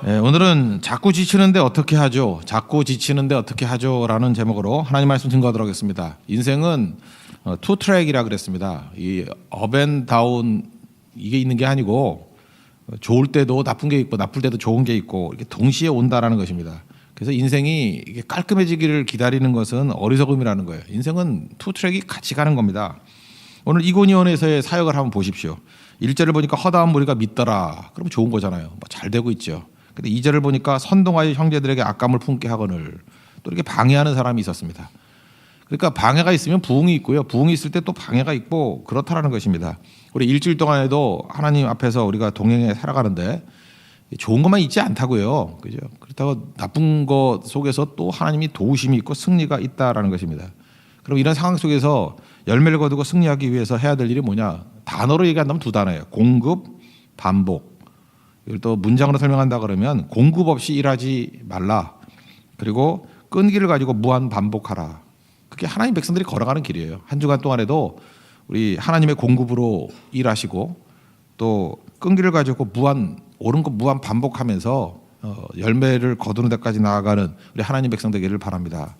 네, 오늘은 자꾸 지치는데 어떻게 하죠? 자꾸 지치는데 어떻게 하죠? 라는 제목으로 하나님 말씀 증거하도록 하겠습니다. 인생은 투 트랙이라 그랬습니다. 이 업앤다운 이게 있는 게 아니고 좋을 때도 나쁜 게 있고 나쁠 때도 좋은 게 있고 이렇게 동시에 온다라는 것입니다. 그래서 인생이 이게 깔끔해지기를 기다리는 것은 어리석음이라는 거예요. 인생은 투 트랙이 같이 가는 겁니다. 오늘 이고니온에서의 사역을 한번 보십시오. 1절을 보니까 허다한 무리가 믿더라. 그러면 좋은 거잖아요. 뭐 잘 되고 있죠. 근데 2절을 보니까 선동하여 형제들에게 악감을 품게 하거늘 또 이렇게 방해하는 사람이 있었습니다. 그러니까 방해가 있으면 부흥이 있고요. 부흥이 있을 때 또 방해가 있고 그렇다라는 것입니다. 우리 일주일 동안에도 하나님 앞에서 우리가 동행해 살아가는데 좋은 것만 있지 않다고요. 그죠? 그렇다고 나쁜 것 속에서 또 하나님이 도우심이 있고 승리가 있다라는 것입니다. 그럼 이런 상황 속에서 열매를 거두고 승리하기 위해서 해야 될 일이 뭐냐? 단어로 얘기한다면 두 단어예요. 공급, 반복. 이걸 또 문장으로 설명한다 그러면 공급 없이 일하지 말라. 그리고 끈기를 가지고 무한 반복하라. 그게 하나님 백성들이 걸어가는 길이에요. 한 주간 동안에도 우리 하나님의 공급으로 일하시고 또 끈기를 가지고 옳은 것 무한 반복하면서 열매를 거두는 데까지 나아가는 우리 하나님 백성 되기를 바랍니다.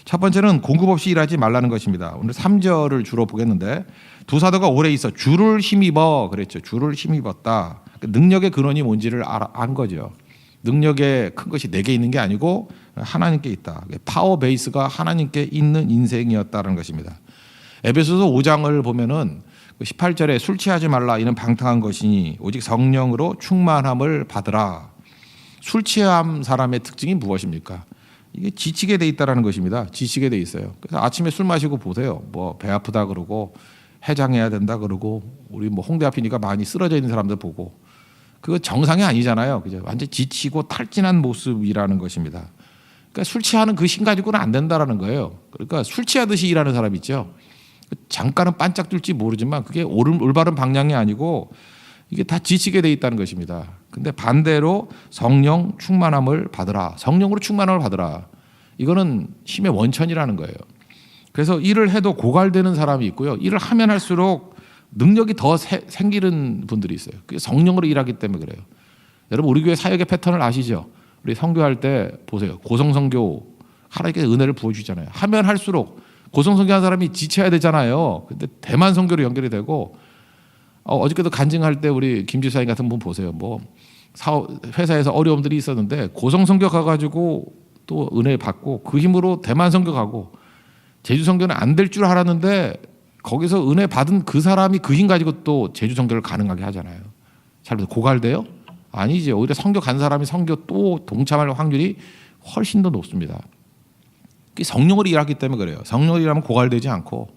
첫 번째는 공급 없이 일하지 말라는 것입니다. 오늘 3절을 주로 보겠는데 두 사도가 오래 있어 주를 힘입어 그랬죠. 주를 힘입었다. 능력의 근원이 뭔지를 안 거죠. 능력의 큰 것이 내게 있는 게 아니고 하나님께 있다. 파워 베이스가 하나님께 있는 인생이었다는 것입니다. 에베소서 5장을 보면은 18절에 술 취하지 말라 이는 방탕한 것이니 오직 성령으로 충만함을 받으라. 술 취한 사람의 특징이 무엇입니까? 이게 지치게 돼 있다라는 것입니다. 지치게 돼 있어요. 그래서 아침에 술 마시고 보세요. 뭐 배 아프다 그러고 해장해야 된다 그러고 우리 뭐 홍대 앞이니까 많이 쓰러져 있는 사람들 보고 그거 정상이 아니잖아요. 그죠? 완전 지치고 탈진한 모습이라는 것입니다. 그러니까 술 취하는 그 신 가지고는 안 된다라는 거예요. 그러니까 술 취하듯이 일하는 사람 있죠. 잠깐은 반짝 뜰지 모르지만 그게 올바른 방향이 아니고 이게 다 지치게 돼 있다는 것입니다. 근데 반대로 성령 충만함을 받으라. 성령으로 충만함을 받으라. 이거는 힘의 원천이라는 거예요. 그래서 일을 해도 고갈되는 사람이 있고요. 일을 하면 할수록 능력이 더 생기는 분들이 있어요. 그게 성령으로 일하기 때문에 그래요. 여러분 우리 교회 사역의 패턴을 아시죠? 우리 선교할 때 보세요. 고성선교 하나님께서 은혜를 부어주잖아요. 하면 할수록 고성선교한 사람이 지쳐야 되잖아요. 근데 대만 선교로 연결이 되고 어저께도 간증할 때 우리 김지사님 같은 분 보세요. 뭐 회사에서 어려움들이 있었는데 고성선교 가가지고 또 은혜 받고 그 힘으로 대만 선교 가고 제주 선교는 안 될 줄 알았는데 거기서 은혜 받은 그 사람이 그 힘 가지고 또 제주 선교를 가능하게 하잖아요. 잘 보세요. 고갈돼요? 아니죠. 오히려 선교 간 사람이 선교 또 동참할 확률이 훨씬 더 높습니다. 성령으로 일하기 때문에 그래요. 성령으로 일하면 고갈되지 않고.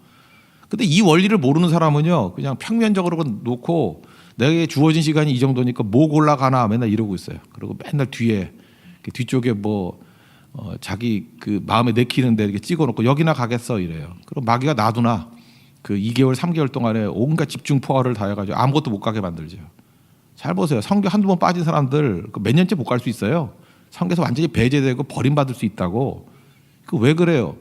근데 이 원리를 모르는 사람은요, 그냥 평면적으로 놓고 내게 주어진 시간이 이 정도니까 뭐 골라가나 맨날 이러고 있어요. 그리고 맨날 뒤쪽에 뭐 자기 그 마음에 내키는데 이렇게 찍어놓고 여기나 가겠어 이래요. 그럼 마귀가 놔두나 그 2개월, 3개월 동안에 온갖 집중 포화를 다 해가지고 아무것도 못 가게 만들죠. 잘 보세요. 선교 한두 번 빠진 사람들 몇 년째 못 갈 수 있어요. 선교에서 완전히 배제되고 버림받을 수 있다고. 그 왜 그래요?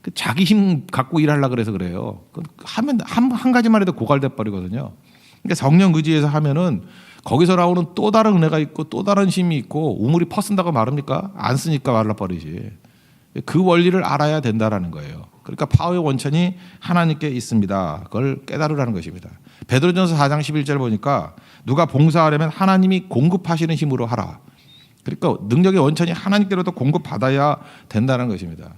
그 자기 힘 갖고 일하려고 그래서 그래요. 하면 한 가지만 해도 고갈돼 버리거든요. 그러니까 성령 의지에서 하면은 거기서 나오는 또 다른 은혜가 있고 또 다른 힘이 있고 우물이 퍼쓴다고 말합니까? 안 쓰니까 말라버리지. 그 원리를 알아야 된다라는 거예요. 그러니까 파워의 원천이 하나님께 있습니다. 그걸 깨달으라는 것입니다. 베드로전서 4장 11절 보니까 누가 봉사하려면 하나님이 공급하시는 힘으로 하라. 그러니까 능력의 원천이 하나님께로부터 공급받아야 된다는 것입니다.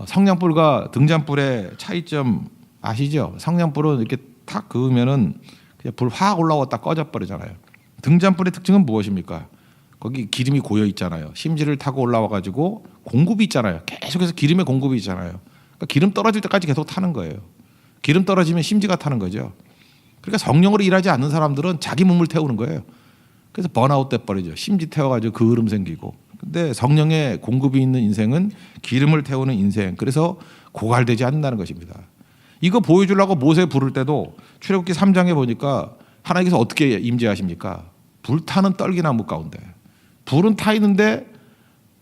성냥불과 등잔불의 차이점 아시죠? 성냥불은 이렇게 탁 그으면은 그냥 불 확 올라왔다 꺼져 버리잖아요. 등잔불의 특징은 무엇입니까? 거기 기름이 고여 있잖아요. 심지를 타고 올라와 가지고 공급이 있잖아요. 계속해서 기름의 공급이 있잖아요. 그러니까 기름 떨어질 때까지 계속 타는 거예요. 기름 떨어지면 심지가 타는 거죠. 그러니까 성령으로 일하지 않는 사람들은 자기 몸을 태우는 거예요. 그래서 번아웃 돼 버리죠. 심지 태워가지고 그을음 생기고. 근데 성령의 공급이 있는 인생은 기름을 태우는 인생. 그래서 고갈되지 않는다는 것입니다. 이거 보여주려고 모세 부를 때도 출애굽기 3장에 보니까 하나님께서 어떻게 임재하십니까? 불타는 떨기나무 가운데. 불은 타 있는데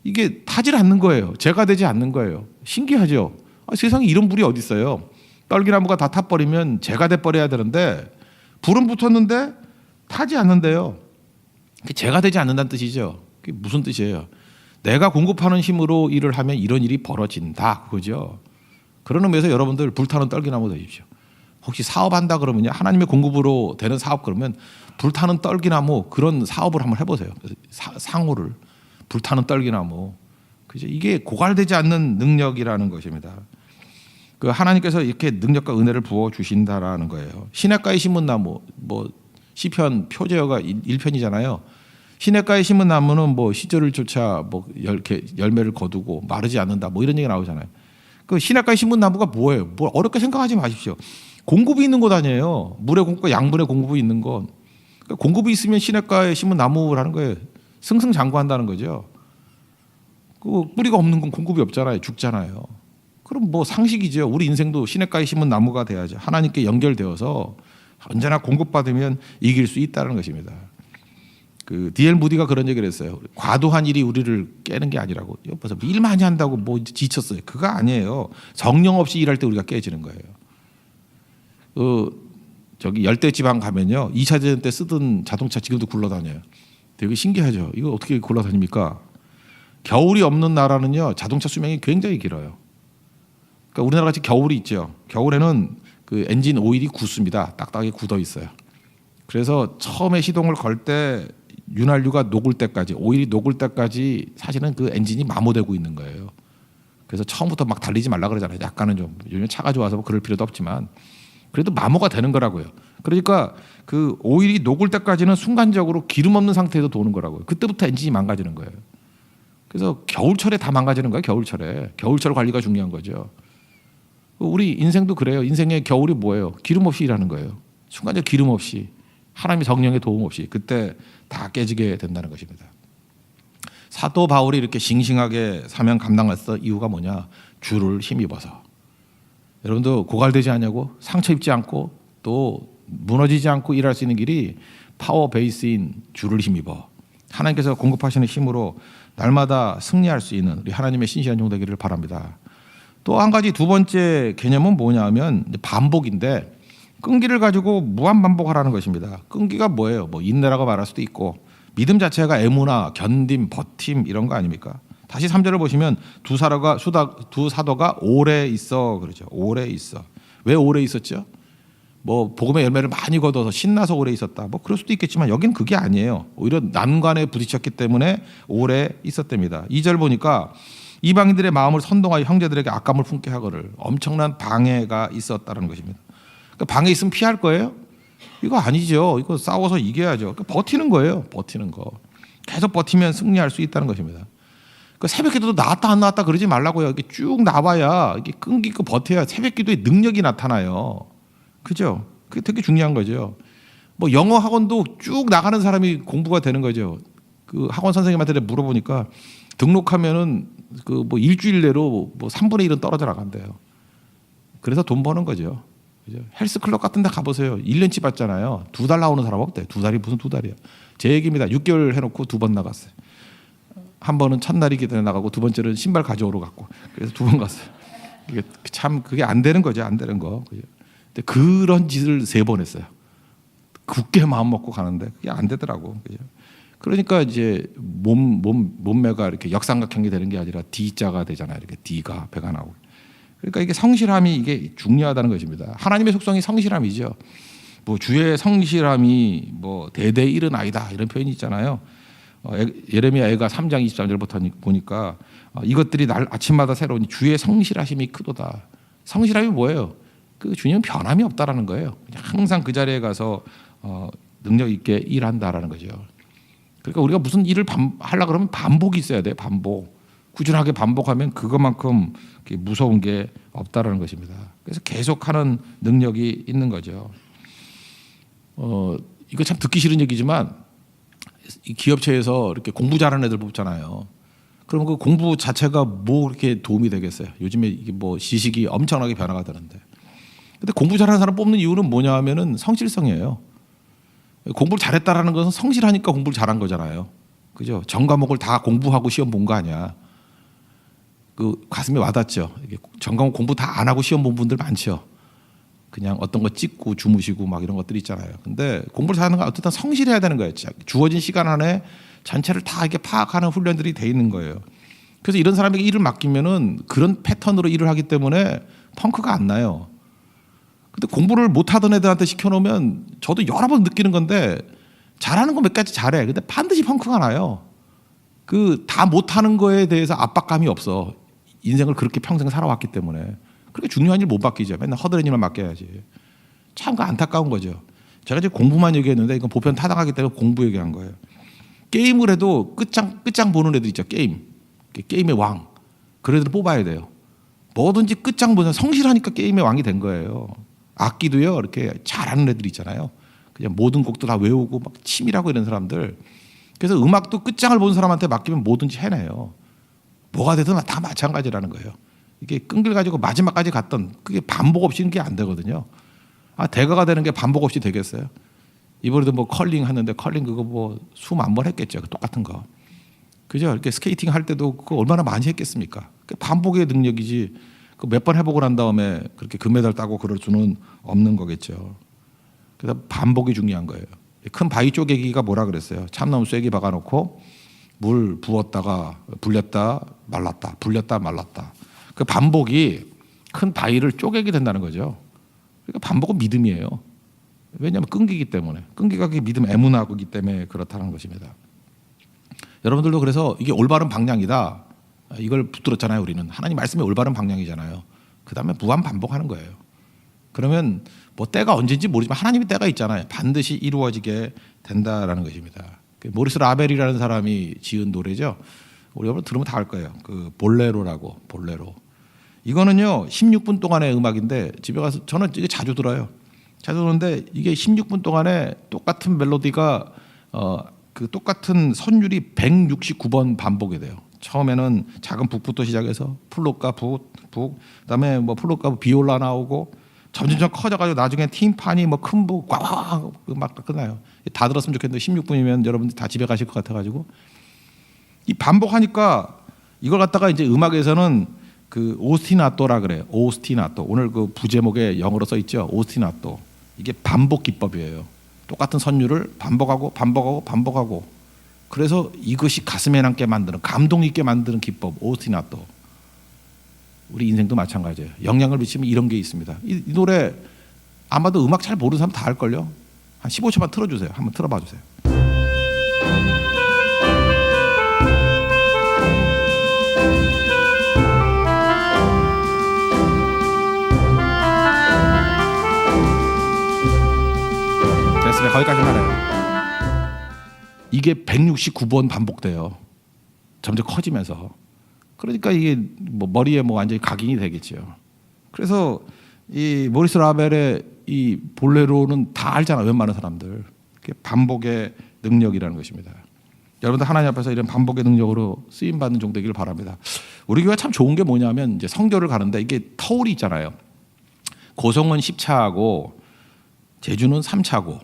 이게 타질 않는 거예요. 재가 되지 않는 거예요. 신기하죠? 세상에 이런 불이 어디 있어요? 떨기나무가 다 타버리면 재가 돼버려야 되는데 불은 붙었는데 타지 않는데요. 재가 되지 않는다는 뜻이죠. 그게 무슨 뜻이에요? 내가 공급하는 힘으로 일을 하면 이런 일이 벌어진다 그거죠. 그런 의미에서 여러분들 불타는 떨기나무 되십시오. 혹시 사업한다 그러면요, 하나님의 공급으로 되는 사업 그러면 불타는 떨기나무 그런 사업을 한번 해보세요. 상호를 불타는 떨기나무. 그죠? 이게 고갈되지 않는 능력이라는 것입니다. 그 하나님께서 이렇게 능력과 은혜를 부어 주신다라는 거예요. 시냇가에 심은 나무, 뭐 시편 표제어가 1편이잖아요. 시냇가에 심은 나무는 뭐 시절을 쫓아 뭐 열매를 거두고 마르지 않는다. 뭐 이런 얘기 나오잖아요. 그 시냇가에 심은 나무가 뭐예요? 뭐 어렵게 생각하지 마십시오. 공급이 있는 것 아니에요. 물의 공급과 양분의 공급이 있는 건. 그러니까 공급이 있으면 시냇가에 심은 나무라는 거예요. 승승장구한다는 거죠. 그 뿌리가 없는 건 공급이 없잖아요. 죽잖아요. 그럼 뭐 상식이죠. 우리 인생도 시냇가에 심은 나무가 돼야죠. 하나님께 연결되어서 언제나 공급받으면 이길 수 있다는 것입니다. 그 D.L. 무디가 그런 얘기를 했어요. 과도한 일이 우리를 깨는 게 아니라고. 옆에서 일 많이 한다고 뭐 지쳤어요. 그거 아니에요. 정령 없이 일할 때 우리가 깨지는 거예요. 저기 열대 지방 가면요, 2차 대전 때 쓰던 자동차 지금도 굴러다녀요. 되게 신기하죠. 이거 어떻게 굴러다닙니까? 겨울이 없는 나라는요, 자동차 수명이 굉장히 길어요. 그러니까 우리나라 같이 겨울이 있죠. 겨울에는 그 엔진 오일이 굳습니다. 딱딱하게 굳어 있어요. 그래서 처음에 시동을 걸 때 윤활유가 녹을 때까지, 오일이 녹을 때까지 사실은 그 엔진이 마모되고 있는 거예요. 그래서 처음부터 막 달리지 말라 그러잖아요. 약간은 좀 요즘 차가 좋아서 뭐 그럴 필요도 없지만 그래도 마모가 되는 거라고요. 그러니까 그 오일이 녹을 때까지는 순간적으로 기름 없는 상태에서 도는 거라고요. 그때부터 엔진이 망가지는 거예요. 그래서 겨울철에 다 망가지는 거예요. 겨울철 관리가 중요한 거죠. 우리 인생도 그래요. 인생의 겨울이 뭐예요? 기름 없이 일하는 거예요. 순간적으로 기름 없이, 하나님의 성령의 도움 없이 그때 다 깨지게 된다는 것입니다. 사도 바울이 이렇게 싱싱하게 사명 감당했어 이유가 뭐냐? 주를 힘입어서. 여러분도 고갈되지 않냐고, 상처 입지 않고 또 무너지지 않고 일할 수 있는 길이 파워 베이스인 주를 힘입어. 하나님께서 공급하시는 힘으로 날마다 승리할 수 있는 우리 하나님의 신실한 종 되기를 바랍니다. 또 한 가지 두 번째 개념은 뭐냐면 반복인데, 끈기를 가지고 무한 반복하라는 것입니다. 끈기가 뭐예요? 뭐 인내라고 말할 수도 있고, 믿음 자체가 애무나 견딤, 버팀 이런 거 아닙니까? 다시 3절을 보시면 두 사도가 오래 있어 그러죠. 오래 있어. 왜 오래 있었죠? 뭐 복음의 열매를 많이 거둬서 신나서 오래 있었다. 뭐 그럴 수도 있겠지만 여기는 그게 아니에요. 오히려 난관에 부딪혔기 때문에 오래 있었답니다. 2절 보니까 이방인들의 마음을 선동하여 형제들에게 악감을 품게 하거를. 엄청난 방해가 있었다는 것입니다. 그러니까 방해 있으면 피할 거예요? 이거 아니죠. 이거 싸워서 이겨야죠. 그러니까 버티는 거예요. 버티는 거. 계속 버티면 승리할 수 있다는 것입니다. 그 새벽기도도 나왔다 안 나왔다 그러지 말라고요. 이게 쭉 나와야, 이게 끈기 있고 버텨야 새벽기도의 능력이 나타나요. 그죠? 그게 되게 중요한 거죠. 뭐 영어 학원도 쭉 나가는 사람이 공부가 되는 거죠. 그 학원 선생님한테 물어보니까 등록하면은 그 뭐 일주일 내로 뭐 3분의 1은 떨어져 나간대요. 그래서 돈 버는 거죠. 그죠? 헬스클럽 같은 데 가보세요. 1년치 받잖아요. 2달 나오는 사람 없대. 2달이 무슨 2달이야. 제 얘기입니다. 6개월 해놓고 2번 나갔어요. 한 번은 첫날이기 때문에 나가고, 두 번째는 신발 가져오러 갔고, 그래서 2번 갔어요. 이게 참 그게 안 되는 거죠. 안 되는 거. 그죠? 근데 그런 짓을 3번 했어요. 굳게 마음 먹고 가는데 그게 안 되더라고. 그죠? 그러니까 이제 몸매가 이렇게 역삼각형이 되는 게 아니라 D자가 되잖아요. 이렇게 D가 배가 나오고. 그러니까 이게 성실함이 이게 중요하다는 것입니다. 하나님의 속성이 성실함이죠. 뭐 주의 성실함이 뭐 대대 이른 아이다 이런 표현이 있잖아요. 예레미야 애가 3장 23절부터 보니까 이것들이 날 아침마다 새로운 주의 성실하심이 크도다. 성실함이 뭐예요? 그 주님은 변함이 없다라는 거예요. 그냥 항상 그 자리에 가서 능력 있게 일한다라는 거죠. 그러니까 우리가 무슨 일을 하려고 그러면 반복이 있어야 돼요. 반복. 꾸준하게 반복하면 그것만큼 무서운 게 없다라는 것입니다. 그래서 계속하는 능력이 있는 거죠. 이거 참 듣기 싫은 얘기지만 이 기업체에서 이렇게 공부 잘하는 애들 뽑잖아요. 그럼 그 공부 자체가 뭐 그렇게 도움이 되겠어요? 요즘에 이게 뭐 지식이 엄청나게 변화가 되는데. 근데 공부 잘하는 사람 뽑는 이유는 뭐냐 하면은 성실성이에요. 공부를 잘했다라는 것은 성실하니까 공부를 잘한 거잖아요. 그죠? 전 과목을 다 공부하고 시험 본 거 아니야. 그 가슴에 와닿죠. 이게 전 과목 공부 다 안 하고 시험 본 분들 많죠. 그냥 어떤 거 찍고 주무시고 막 이런 것들이 있잖아요. 근데 공부를 잘하는 건 어쨌든 성실해야 되는 거예요. 주어진 시간 안에 전체를 다 이렇게 파악하는 훈련들이 돼 있는 거예요. 그래서 이런 사람에게 일을 맡기면은 그런 패턴으로 일을 하기 때문에 펑크가 안 나요. 근데 공부를 못하던 애들한테 시켜놓으면 저도 여러 번 느끼는 건데 잘하는 거 몇 가지 잘해. 근데 반드시 펑크가 나요. 그 다 못하는 거에 대해서 압박감이 없어. 인생을 그렇게 평생 살아왔기 때문에. 그렇게 중요한 일 못 맡기죠. 맨날 허드렛 일만 맡겨야지. 참 안타까운 거죠. 제가 이제 공부만 얘기했는데 이건 보편 타당하기 때문에 공부 얘기한 거예요. 게임을 해도 끝장 보는 애들 있죠. 게임의 왕. 그런 애들 뽑아야 돼요. 뭐든지 끝장 보면 성실하니까 게임의 왕이 된 거예요. 악기도요. 이렇게 잘하는 애들 있잖아요. 그냥 모든 곡도 다 외우고 막 치밀하고 이런 사람들. 그래서 음악도 끝장을 본 사람한테 맡기면 뭐든지 해내요. 뭐가 되든 다 마찬가지라는 거예요. 이게 끈길 가지고 마지막까지 갔던 그게 반복 없이는 게 안 되거든요. 대가가 되는 게 반복 없이 되겠어요? 이번에도 뭐 컬링 하는데 컬링 그거 뭐 수만 번 했겠죠. 똑같은 거. 그죠? 이렇게 스케이팅 할 때도 그거 얼마나 많이 했겠습니까? 반복의 능력이지. 그 몇 번 해보고 난 다음에 그렇게 금메달 따고 그럴 수는 없는 거겠죠. 그래서 반복이 중요한 거예요. 큰 바위 쪼개기가 뭐라 그랬어요? 참나무 쐐기 박아놓고 물 부었다가 불렸다 말랐다, 불렸다 말랐다. 그 반복이 큰 바위를 쪼개게 된다는 거죠. 그러니까 반복은 믿음이에요. 왜냐하면 끈기기 때문에. 끈기가 그 믿음 애문하기 때문에 그렇다는 것입니다. 여러분들도 그래서 이게 올바른 방향이다. 이걸 붙들었잖아요. 우리는 하나님 말씀이 올바른 방향이잖아요. 그 다음에 무한 반복하는 거예요. 그러면 뭐 때가 언제인지 모르지만 하나님의 때가 있잖아요. 반드시 이루어지게 된다라는 것입니다. 모리스 라벨이라는 사람이 지은 노래죠. 우리 여러분 들으면 다 알 거예요. 그 볼레로라고. 볼레로. 이거는요 16분 동안의 음악인데 집에 가서 저는 이게 자주 들어요. 자주 듣는데 이게 16분 동안에 똑같은 멜로디가 그 똑같은 선율이 169번 반복이 돼요. 처음에는 작은 북부터 시작해서 플룻과 북, 그다음에 뭐 플룻과 비올라 나오고 점점 커져가지고 나중에 팀판이 뭐 큰 북 꽉막 끝나요. 다 들었으면 좋겠는데 16분이면 여러분들 다 집에 가실 것 같아가지고 이 반복하니까 이걸 갖다가 이제 음악에서는 그 오스티나토라 그래요. 오스티나토. 오늘 그 부제목에 영어로 써 있죠. 오스티나토. 이게 반복 기법이에요. 똑같은 선율을 반복하고 그래서 이것이 가슴에 남게 만드는 감동 있게 만드는 기법 오스티나토. 우리 인생도 마찬가지예요. 영향을 미치면 이런 게 있습니다. 이 노래 아마도 음악 잘 모르는 사람 다 알걸요. 한 15초만 틀어주세요. 한번 틀어봐 주세요. 됐습니다. 거기까지만 해요. 이게 169번 반복돼요. 점점 커지면서. 그러니까 이게 뭐 머리에 뭐 완전히 각인이 되겠죠. 그래서 이 모리스 라벨의 이 볼레로는 다 알잖아. 웬만한 사람들. 반복의 능력이라는 것입니다. 여러분들 하나님 앞에서 이런 반복의 능력으로 쓰임 받는 종 되기를 바랍니다. 우리 교회가 참 좋은 게 뭐냐면 이제 성교를 가는데 이게 터울이 있잖아요. 고성은 10차하고 제주는 3차고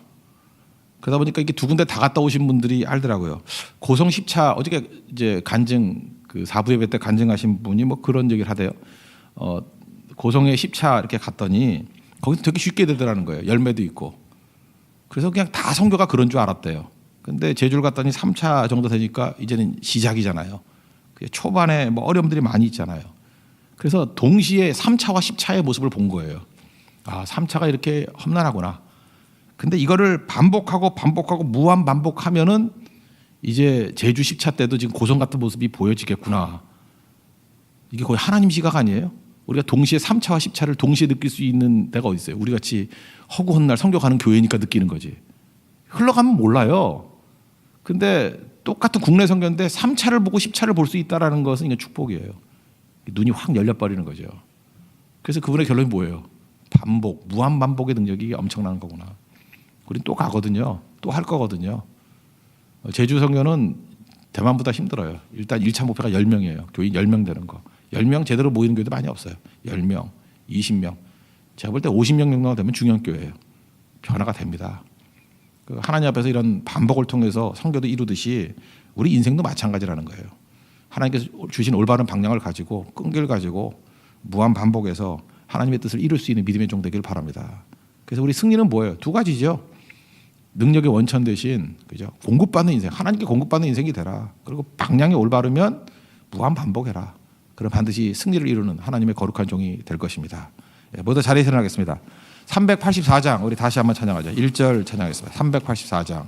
그러다 보니까 이게 두 군데 다 갔다 오신 분들이 알더라고요. 고성 10차 어저께 이제 간증 그 4부 예배 때 간증하신 분이 뭐 그런 얘기를 하대요. 고성에 10차 이렇게 갔더니 거기서 되게 쉽게 되더라는 거예요. 열매도 있고. 그래서 그냥 다 성교가 그런 줄 알았대요. 근데 제주를 갔더니 3차 정도 되니까 이제는 시작이잖아요. 초반에 뭐 어려움들이 많이 있잖아요. 그래서 동시에 3차와 10차의 모습을 본 거예요. 아, 3차가 이렇게 험난하구나. 근데 이거를 반복하고 무한 반복하면은 이제 제주 10차 때도 지금 고성 같은 모습이 보여지겠구나. 이게 거의 하나님 시각 아니에요? 우리가 동시에 3차와 10차를 동시에 느낄 수 있는 데가 어디 있어요? 우리 같이 허구한 날 성교 가는 교회니까 느끼는 거지. 흘러가면 몰라요. 근데 똑같은 국내 성교인데 3차를 보고 10차를 볼 수 있다는 것은 이게 축복이에요. 눈이 확 열려버리는 거죠. 그래서 그분의 결론이 뭐예요? 반복, 무한 반복의 능력이 엄청난 거구나. 우린 또 가거든요. 또 할 거거든요. 제주 성교는 대만보다 힘들어요. 일단 1차 목표가 10명이에요. 교인 10명 되는 거. 10명 제대로 모이는 교회도 많이 없어요. 10명, 20명. 제가 볼 때 50명 정도가 되면 중형교회예요. 변화가 됩니다. 하나님 앞에서 이런 반복을 통해서 성교도 이루듯이 우리 인생도 마찬가지라는 거예요. 하나님께서 주신 올바른 방향을 가지고 끈기를 가지고 무한 반복해서 하나님의 뜻을 이룰 수 있는 믿음의 종 되기를 바랍니다. 그래서 우리 승리는 뭐예요? 두 가지죠. 능력의 원천 대신 그죠? 공급받는 인생, 하나님께 공급받는 인생이 되라. 그리고 방향이 올바르면 무한 반복해라. 그럼 반드시 승리를 이루는 하나님의 거룩한 종이 될 것입니다. 예, 모두 자리에 일어나겠습니다. 384장 우리 다시 한번 찬양하죠. 1절 찬양하겠습니다. 384장.